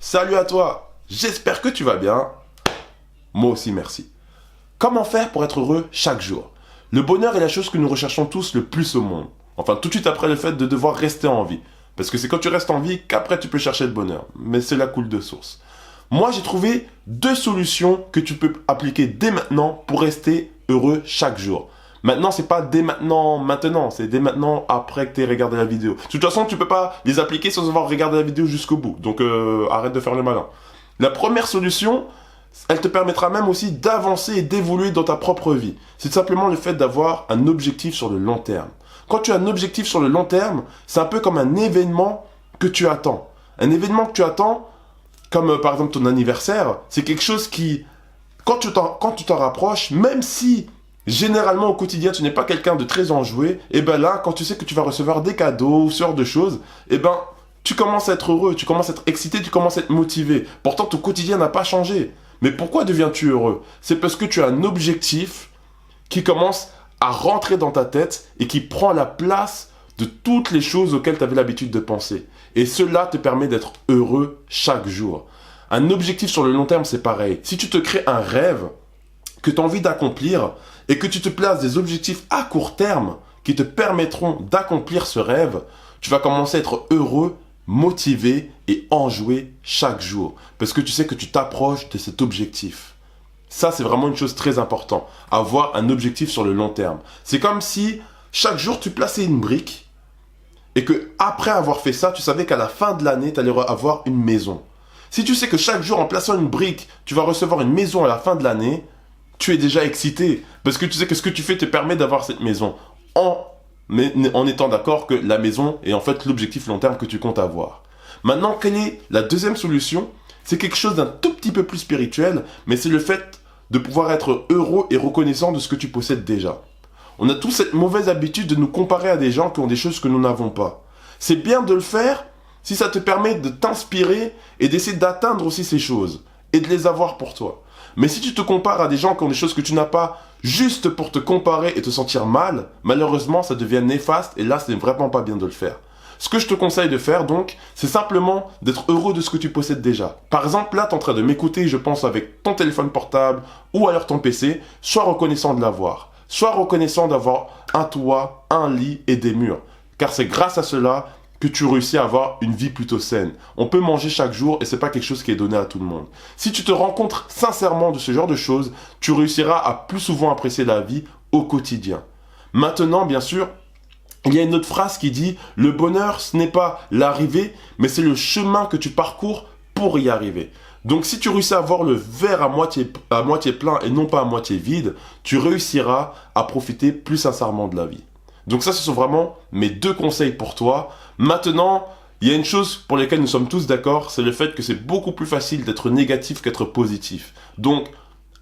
Salut à toi, j'espère que tu vas bien. Moi aussi, merci. Comment faire pour être heureux chaque jour? Le bonheur est la chose que nous recherchons tous le plus au monde. Enfin, tout de suite après le fait de devoir rester en vie. Parce que c'est quand tu restes en vie qu'après tu peux chercher le bonheur. Mais cela coule de source. Moi, j'ai trouvé 2 solutions que tu peux appliquer dès maintenant pour rester heureux chaque jour. Maintenant, c'est pas dès maintenant, c'est dès maintenant après que tu aies regardé la vidéo. De toute façon, tu peux pas les appliquer sans avoir regardé la vidéo jusqu'au bout. Donc, arrête de faire le malin. La première solution, elle te permettra même aussi d'avancer et d'évoluer dans ta propre vie. C'est simplement le fait d'avoir un objectif sur le long terme. Quand tu as un objectif sur le long terme, c'est un peu comme un événement que tu attends. Un événement que tu attends, comme par exemple ton anniversaire, c'est quelque chose qui, quand tu t'en rapproches, même si généralement au quotidien tu n'es pas quelqu'un de très enjoué, et ben là, quand tu sais que tu vas recevoir des cadeaux ou ce genre de choses, et ben tu commences à être heureux, tu commences à être excité, tu commences à être motivé. Pourtant ton quotidien n'a pas changé. Mais pourquoi deviens-tu heureux? C'est parce que tu as un objectif qui commence à rentrer dans ta tête et qui prend la place de toutes les choses auxquelles tu avais l'habitude de penser. Et cela te permet d'être heureux chaque jour. Un objectif sur le long terme, c'est pareil. Si tu te crées un rêve que tu as envie d'accomplir et que tu te places des objectifs à court terme qui te permettront d'accomplir ce rêve, tu vas commencer à être heureux, motivé et enjoué chaque jour. Parce que tu sais que tu t'approches de cet objectif. Ça, c'est vraiment une chose très importante. Avoir un objectif sur le long terme. C'est comme si chaque jour, tu plaçais une brique et que après avoir fait ça, tu savais qu'à la fin de l'année, tu allais avoir une maison. Si tu sais que chaque jour, en plaçant une brique, tu vas recevoir une maison à la fin de l'année, tu es déjà excité. Parce que tu sais que ce que tu fais te permet d'avoir cette maison. En étant d'accord que la maison est en fait l'objectif long terme que tu comptes avoir. Maintenant, quelle est la deuxième solution? C'est quelque chose d'un tout petit peu plus spirituel, mais c'est le fait de pouvoir être heureux et reconnaissant de ce que tu possèdes déjà. On a tous cette mauvaise habitude de nous comparer à des gens qui ont des choses que nous n'avons pas. C'est bien de le faire si ça te permet de t'inspirer et d'essayer d'atteindre aussi ces choses et de les avoir pour toi. Mais si tu te compares à des gens qui ont des choses que tu n'as pas juste pour te comparer et te sentir mal, malheureusement ça devient néfaste et là c'est vraiment pas bien de le faire. Ce que je te conseille de faire donc, c'est simplement d'être heureux de ce que tu possèdes déjà. Par exemple, là tu es en train de m'écouter, je pense avec ton téléphone portable ou alors ton PC, sois reconnaissant de l'avoir. Sois reconnaissant d'avoir un toit, un lit et des murs. Car c'est grâce à cela que tu réussis à avoir une vie plutôt saine. On peut manger chaque jour et c'est pas quelque chose qui est donné à tout le monde. Si tu te rends compte sincèrement de ce genre de choses, tu réussiras à plus souvent apprécier la vie au quotidien. Maintenant, bien sûr, il y a une autre phrase qui dit « Le bonheur, ce n'est pas l'arrivée, mais c'est le chemin que tu parcours pour y arriver. » Donc si tu réussis à voir le verre à moitié plein et non pas à moitié vide, tu réussiras à profiter plus sincèrement de la vie. Donc ça, ce sont vraiment mes 2 conseils pour toi. Maintenant, il y a une chose pour laquelle nous sommes tous d'accord, c'est le fait que c'est beaucoup plus facile d'être négatif qu'être positif. Donc,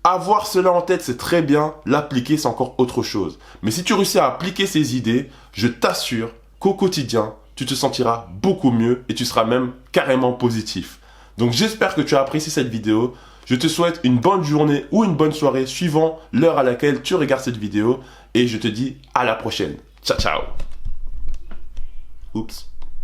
avoir cela en tête, c'est très bien. L'appliquer, c'est encore autre chose. Mais si tu réussis à appliquer ces idées, je t'assure qu'au quotidien, tu te sentiras beaucoup mieux et tu seras même carrément positif. Donc, j'espère que tu as apprécié cette vidéo. Je te souhaite une bonne journée ou une bonne soirée suivant l'heure à laquelle tu regardes cette vidéo. Et je te dis à la prochaine. Ciao, ciao. Oups.